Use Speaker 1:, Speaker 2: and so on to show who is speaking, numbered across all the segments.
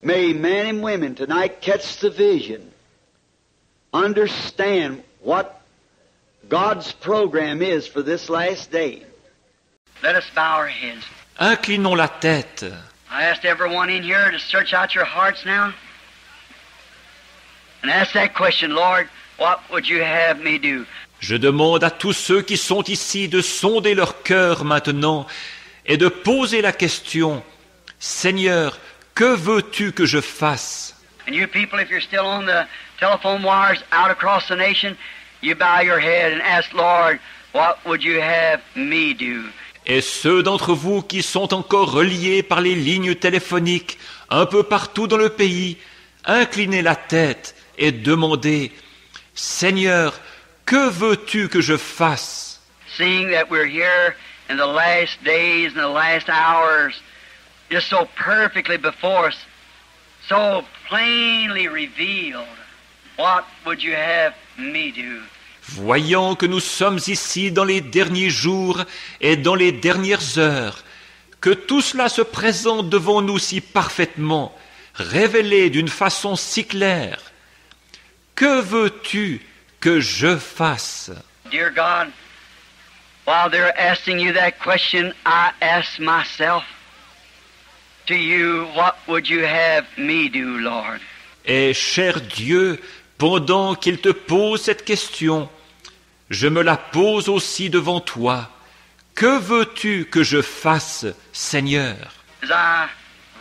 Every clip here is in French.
Speaker 1: May men and women tonight catch the vision, understand what God's program is for this last day.
Speaker 2: Let us bow our heads.
Speaker 3: Inclinons la tête.
Speaker 2: I asked everyone in here to search out your hearts now and ask that question, Lord, what would you have me do?
Speaker 3: Je demande à tous ceux qui sont ici de sonder leur cœur maintenant et de poser la question, Seigneur, que veux-tu que je fasse?
Speaker 2: And you people, if you're still on the telephone wires out across the nation, you bow your head and ask, Lord, what would you have me do?
Speaker 3: Et ceux d'entre vous qui sont encore reliés par les lignes téléphoniques un peu partout dans le pays, inclinez la tête et demandez, Seigneur, que veux-tu que je fasse?
Speaker 2: Seeing that we're here in the last days and the last hours, just so perfectly before us, so plainly revealed, what would you have me do?
Speaker 3: Voyant que nous sommes ici dans les derniers jours et dans les dernières heures, que tout cela se présente devant nous si parfaitement, révélé d'une façon si claire, que veux-tu que je fasse?
Speaker 2: Dear God, while they're asking you that question, I ask myself, to you, what would you have me do, Lord?
Speaker 3: Et cher Dieu, pendant qu'il te pose cette question, je me la pose aussi devant toi. Que veux-tu que je fasse, Seigneur?
Speaker 2: As I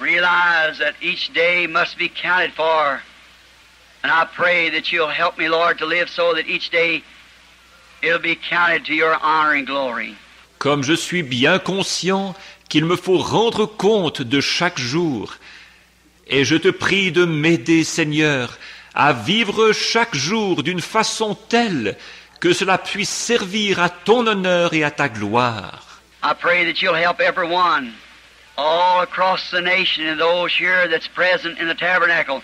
Speaker 2: realize that each day must be counted for, and I pray that you'll help me, Lord, to live so that each day it'll be counted to your honor and glory.
Speaker 3: Comme je suis bien conscient qu'il me faut rendre compte de chaque jour, et je te prie de m'aider, Seigneur, à vivre chaque jour d'une façon telle que cela puisse servir à ton honneur et à ta gloire.
Speaker 2: I pray that you'll help everyone all across the nation and those here that's present in the tabernacle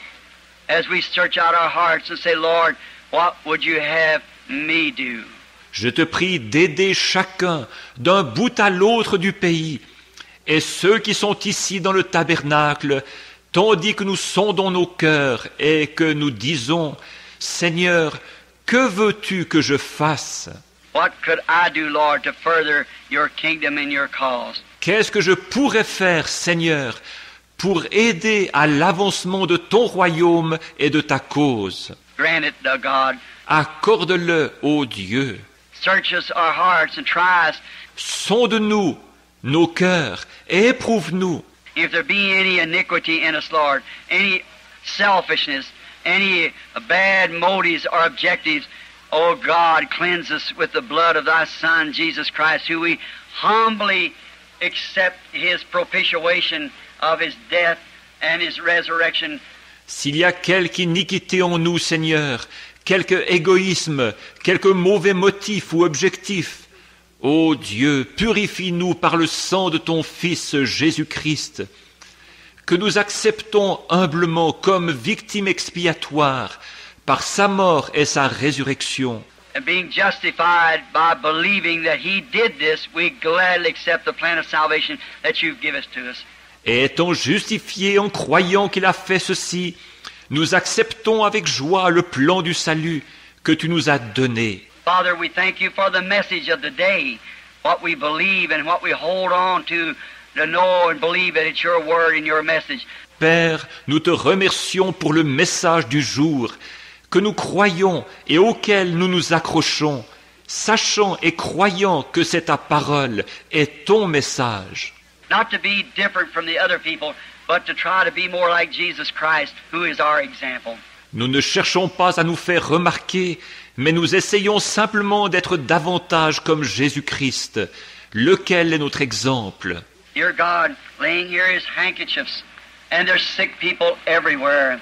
Speaker 2: as we search out our hearts and say, Lord, what would you have me do?
Speaker 3: Je te prie d'aider chacun d'un bout à l'autre du pays et ceux qui sont ici dans le tabernacle, tandis que nous sondons nos cœurs et que nous disons, Seigneur, que veux-tu que je fasse?
Speaker 2: What could I do, Lord, to further your kingdom and your cause?
Speaker 3: Qu'est-ce que je pourrais faire, Seigneur, pour aider à l'avancement de ton royaume et de ta cause?
Speaker 2: Grant it, O God.
Speaker 3: Accorde-le, ô Dieu.
Speaker 2: Search us our hearts and try us.
Speaker 3: Sonde-nous nos cœurs et éprouve-nous.
Speaker 2: If there be any iniquity in us, Lord, any selfishness, any bad motives or objectives, O God, cleanse us with the blood of thy Son, Jesus Christ, who we humbly accept his propitiation of his death and his resurrection.
Speaker 3: S'il y a quelque iniquité en nous, Seigneur, quelque égoïsme, quelque mauvais motif ou objectif, ô Dieu, purifie-nous par le sang de ton Fils Jésus-Christ, que nous acceptons humblement comme victime expiatoire par sa mort et sa résurrection.
Speaker 2: And being justified by believing that he did this, we gladly accept the plan of salvation that you've given to us.
Speaker 3: Et étant justifiés en croyant qu'il a fait ceci, nous acceptons avec joie le plan du salut que tu nous as donné.
Speaker 2: Father, we thank you for the message of the day, what we believe and what we hold on to know and believe that it's your word and your message.
Speaker 3: Père, nous te remercions pour le message du jour que nous croyons et auquel nous nous accrochons, sachant et croyant que c'est ta parole et ton message.
Speaker 2: Not to be different from the other people, but to try to be more like Jesus Christ, who is our example.
Speaker 3: Nous ne cherchons pas à nous faire remarquer, mais nous essayons simplement d'être davantage comme Jésus-Christ, lequel est notre exemple.
Speaker 2: Dear God, laying here his handkerchiefs, and there's sick people everywhere.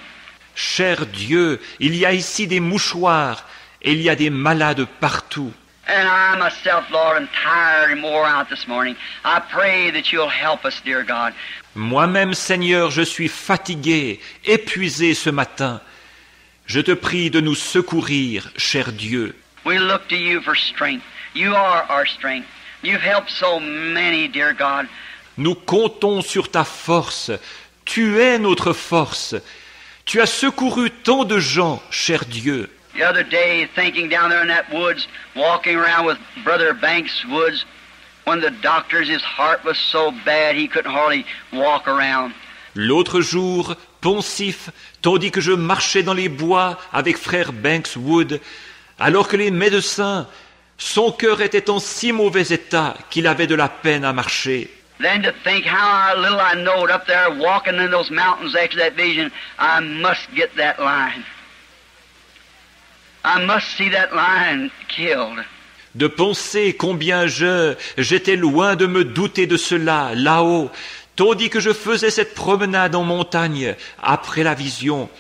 Speaker 3: Cher Dieu, il y a ici des mouchoirs et il y a des malades partout.
Speaker 2: And I myself, Lord, am tired and wore out this morning. I pray that you'll help us, dear God.
Speaker 3: Moi-même, Seigneur, je suis fatigué, épuisé ce matin. Je te prie de nous secourir, cher Dieu.
Speaker 2: We look to you for strength. You are our strength. You've helped so many, dear God.
Speaker 3: Nous comptons sur ta force. Tu es notre force. Tu as secouru tant de gens, cher Dieu.
Speaker 2: The other day, thinking down there in that woods, walking around with Brother Banks Woods, when the doctors, his heart was so bad he couldn't hardly walk around.
Speaker 3: L'autre jour, pensif, tandis que je marchais dans les bois avec frère Banks Wood, alors que les médecins, son cœur était en si mauvais état qu'il avait de la peine à marcher.
Speaker 2: Then to think how little I knowed up there walking in those mountains after that vision, I must get that lion. I must see that lion killed.
Speaker 3: De penser combien j'étais loin de me douter de cela, là-haut, tandis que je faisais cette promenade en montagne après la vision.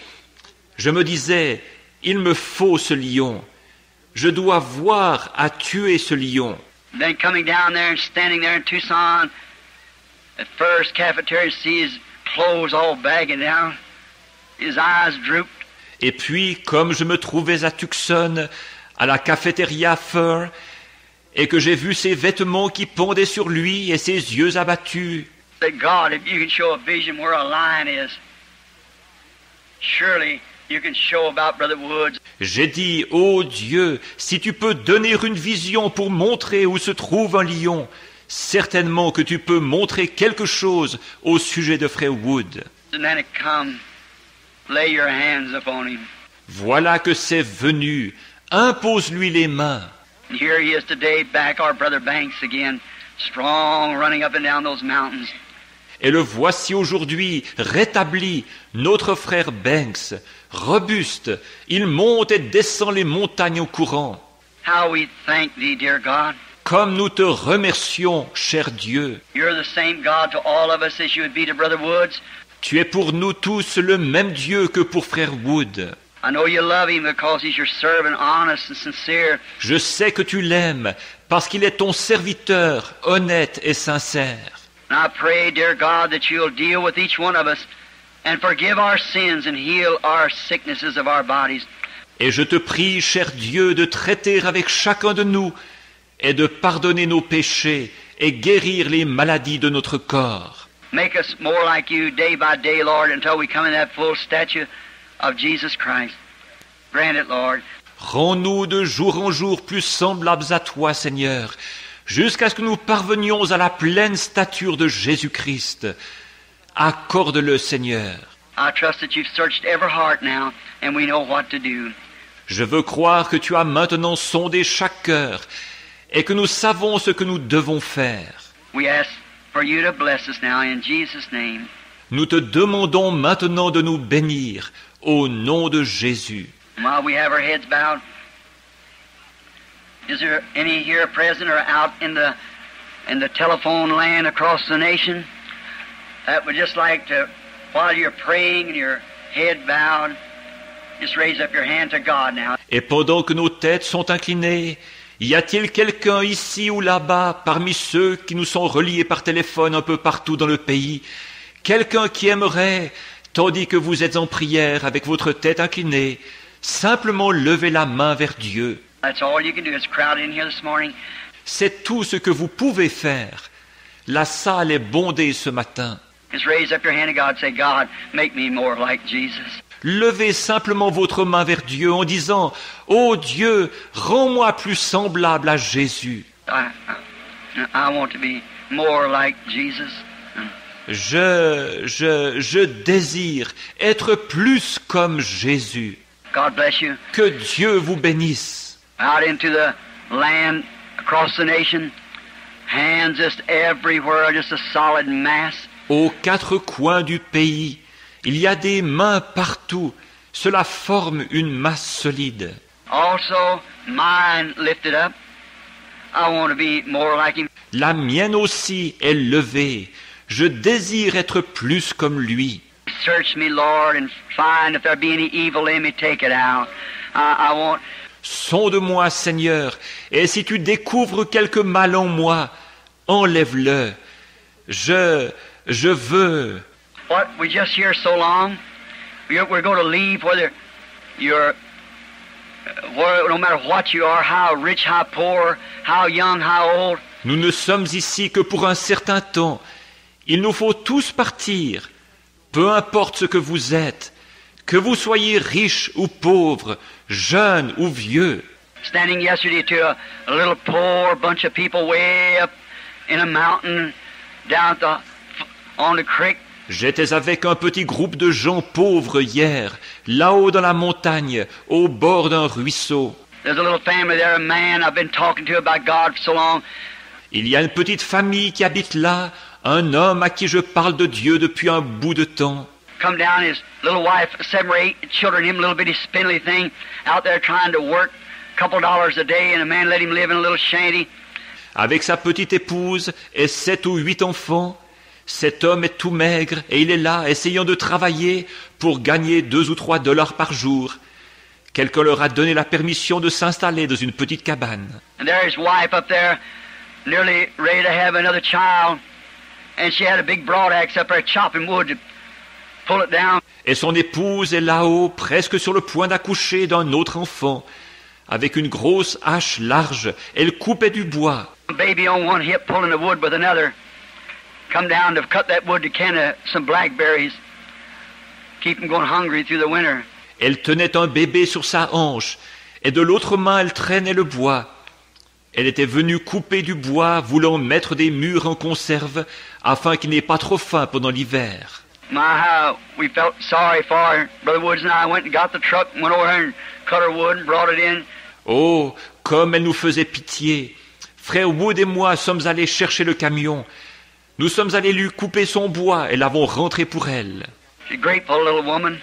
Speaker 3: Je me disais, il me faut ce lion. Je dois voir à tuer ce lion.
Speaker 2: Then coming down there and standing there in Tucson, at first cafeteria, see his clothes all bagging down, his eyes drooped.
Speaker 3: Et puis, comme je me trouvais à Tucson, à la cafétéria Fur, et que j'ai vu ses vêtements qui pendaient sur lui et ses yeux abattus,
Speaker 2: Said, God, if you can show a vision where a lion is, surely you can show about Brother Woods.
Speaker 3: j'ai dit, ô Dieu, si tu peux donner une vision pour montrer où se trouve un lion, certainement que tu peux montrer quelque chose au sujet de frère Wood.
Speaker 2: And then it come, lay your hands upon him.
Speaker 3: Voilà que c'est venu, impose-lui les mains.
Speaker 2: And here he is today, back our Brother Banks again, strong, running up and down those mountains.
Speaker 3: Et le voici aujourd'hui rétabli, notre frère Banks, robuste, il monte et descend les montagnes au courant.
Speaker 2: How we thank thee, dear God.
Speaker 3: Comme nous te remercions, cher Dieu.
Speaker 2: You're the same God to all of us as you would be to Brother Woods.
Speaker 3: Tu es pour nous tous le même Dieu que pour frère Wood.
Speaker 2: I know you love him because he's your servant, honest and sincere.
Speaker 3: Je sais que tu l'aimes parce qu'il est ton serviteur, honnête et sincère.
Speaker 2: And I pray, dear God, that you'll deal with each one of us and forgive our sins and heal our sicknesses of our bodies.
Speaker 3: Et je te prie, cher Dieu, de traiter avec chacun de nous et de pardonner nos péchés et guérir les maladies de notre corps.
Speaker 2: Make us more like you day by day, Lord, until we come in that full stature of Jesus Christ. Grant it, Lord.
Speaker 3: Rends-nous de jour en jour plus semblables à toi, Seigneur, jusqu'à ce que nous parvenions à la pleine stature de Jésus-Christ. Accorde-le, Seigneur.
Speaker 2: I trust that you've searched every heart now, and we know what to do.
Speaker 3: Je veux croire que tu as maintenant sondé chaque cœur et que nous savons ce que nous devons faire.
Speaker 2: We ask for you to bless us now in Jesus' name.
Speaker 3: Nous te demandons maintenant de nous bénir au nom de Jésus.
Speaker 2: While we have our heads bowed, is there any here present or out in the telephone land across the nation that would just like to, while you're praying and your head bowed, just raise up your hand to God now?
Speaker 3: Et pendant que nos têtes sont inclinées, y a-t-il quelqu'un ici ou là-bas, parmi ceux qui nous sont reliés par téléphone un peu partout dans le pays, quelqu'un qui aimerait, tandis que vous êtes en prière avec votre tête inclinée, simplement lever la main vers Dieu?
Speaker 2: That's all you can do. It's crowded in here this morning.
Speaker 3: C'est tout ce que vous pouvez faire. La salle est bondée ce matin.
Speaker 2: Just raise up your hand to God and say, God, make me more like Jesus.
Speaker 3: Levez simplement votre main vers Dieu en disant, « Ô Dieu, rends-moi plus semblable à Jésus.
Speaker 2: I want to be more like Jesus.
Speaker 3: Je désire être plus comme Jésus.
Speaker 2: God bless you.
Speaker 3: Que Dieu vous bénisse. »
Speaker 2: Out into the land, across the nation, hands just everywhere, just a solid mass.
Speaker 3: Aux quatre coins du pays, il y a des mains partout. Cela forme une masse solide.
Speaker 2: Also, mine lifted up. I want to be more like him.
Speaker 3: La mienne aussi est levée. Je désire être plus comme lui.
Speaker 2: Search me, Lord, and find if there be any evil in me, take it out. I want...
Speaker 3: Sonde-moi, Seigneur, et si tu découvres quelque mal en moi, enlève-le. Je veux.
Speaker 2: What we just hear so long, we're going to leave whether you're, no matter what you are, how rich, how poor, how young, how old.
Speaker 3: Nous ne sommes ici que pour un certain temps. Il nous faut tous partir. peu importe ce que que vous soyez riche ou pauvre, jeune ou vieux.
Speaker 2: Standing yesterday to a little poor bunch of people way up in a mountain down on the creek.
Speaker 3: J'étais avec un petit groupe de gens pauvres hier, là-haut dans la montagne, au bord d'un ruisseau.
Speaker 2: There's a little family there, a man I've been talking to about God for so long.
Speaker 3: Il y a une petite famille qui habite là, un homme à qui je parle de Dieu depuis un bout de temps.
Speaker 2: Come down, his little wife, 7 or 8 children, him little bitty spindly thing, out there trying to work a couple dollars a day, and a man let him live in a little shanty.
Speaker 3: Avec sa petite épouse et 7 ou 8 enfants, cet homme est tout maigre et il est là, essayant de travailler pour gagner 2 ou 3 dollars par jour. Quelqu'un leur a donné la permission de s'installer dans une petite cabane.
Speaker 2: And there his wife up there, nearly ready to have another child, and she had a big broad axe up there chopping wood to pull it down.
Speaker 3: Et son épouse est là-haut, presque sur le point d'accoucher d'un autre enfant. Avec une grosse hache large, elle coupait du bois.
Speaker 2: A baby on one hip pulling the wood with another. Come down to cut that wood to can some blackberries. Keep them going hungry through the winter.
Speaker 3: Elle tenait un bébé sur sa hanche, et de l'autre main elle traînait le bois. Elle était venue couper du bois, voulant mettre des mûres en conserve, afin qu'il n'ait pas trop faim pendant l'hiver.
Speaker 2: My, how we felt sorry for her. Brother Woods and I went and got the truck and went over there and cut her wood and brought it in.
Speaker 3: Oh, comme elle nous faisait pitié. Frère Wood et moi sommes allés chercher le camion. Nous sommes allés lui couper son bois et l'avons rentré pour elle.
Speaker 2: She's a grateful little woman.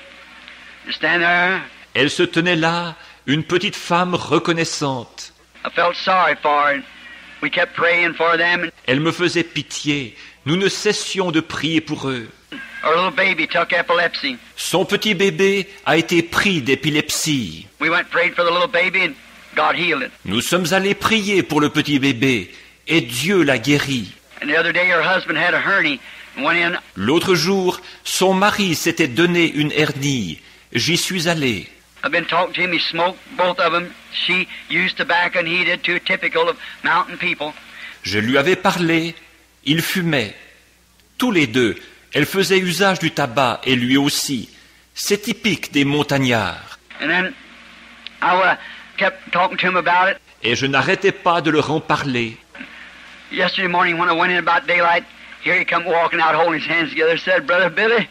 Speaker 2: You stand there.
Speaker 3: Elle se tenait là, une petite femme reconnaissante.
Speaker 2: I felt sorry for her. We kept praying for them.
Speaker 3: Elle me faisait pitié. Nous ne cessions de prier pour eux.
Speaker 2: Our little baby took epilepsy.
Speaker 3: Son petit bébé a été pris d'épilepsie.
Speaker 2: We went and prayed for the little baby and God healed it.
Speaker 3: Nous sommes allés prier pour le petit bébé et Dieu l'a guéri.
Speaker 2: And the other day her husband had a hernia and went in.
Speaker 3: L'autre jour, son mari s'était donné une hernie. J'y suis allé.
Speaker 2: I've been talking to him. He smoked, both of them. She used tobacco and he did too, typical of mountain people.
Speaker 3: Je lui avais parlé. Il fumait. Tous les deux. Elle faisait usage du tabac et lui aussi. C'est typique des montagnards.
Speaker 2: And then I kept talking to him about it.
Speaker 3: Et je n'arrêtais pas de leur en parler.
Speaker 2: Yesterday morning when I went in about daylight, here he come walking out holding his hands together, said, Brother Billy,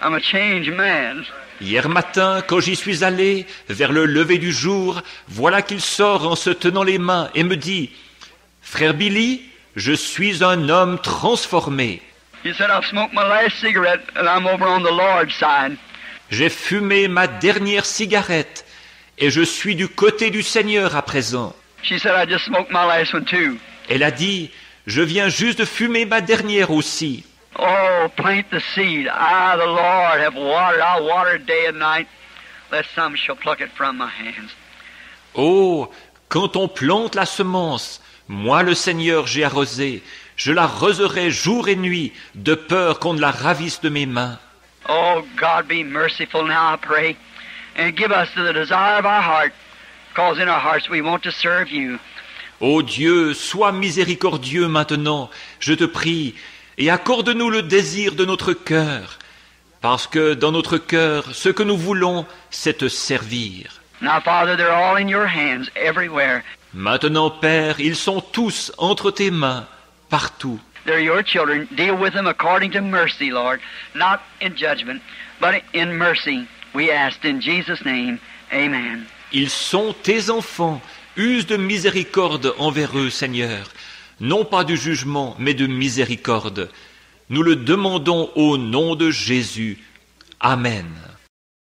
Speaker 2: I'm a changed man.
Speaker 3: Hier matin, quand j'y suis allé, vers le lever du jour, voilà qu'il sort en se tenant les mains et me dit, « Frère Billy, je suis un homme transformé. »
Speaker 2: He said, I've smoked my last cigarette and I'm over on the Lord's side.
Speaker 3: J'ai fumé ma dernière cigarette et je suis du côté du Seigneur à présent.
Speaker 2: She said, I just smoked my last one too.
Speaker 3: Elle a dit, je viens juste de fumer ma dernière aussi.
Speaker 2: Oh, plant the seed. I, the Lord, have watered. I'll water it day and night, lest some shall pluck it from my hands.
Speaker 3: Oh, quand on plante la semence, moi le Seigneur j'ai arrosé, je l'arroserai jour et nuit, de peur qu'on ne la ravisse de mes mains.
Speaker 2: Oh, God, be merciful now, I pray, and give us the desire of our heart, because in our hearts we want to serve you.
Speaker 3: Ô Dieu, sois miséricordieux maintenant, je te prie, et accorde-nous le désir de notre cœur, parce que dans notre cœur, ce que nous voulons, c'est te servir.
Speaker 2: Now, Father, they're all in your hands, everywhere.
Speaker 3: Maintenant, Père, ils sont tous entre tes mains, partout.
Speaker 2: They're your children. Deal with them according to mercy, Lord, not in judgment, but in mercy. We ask in Jesus' name, amen.
Speaker 3: Ils sont tes enfants. Use de miséricorde envers eux, Seigneur. Non pas du jugement, mais de miséricorde. Nous le demandons au nom de Jésus. Amen.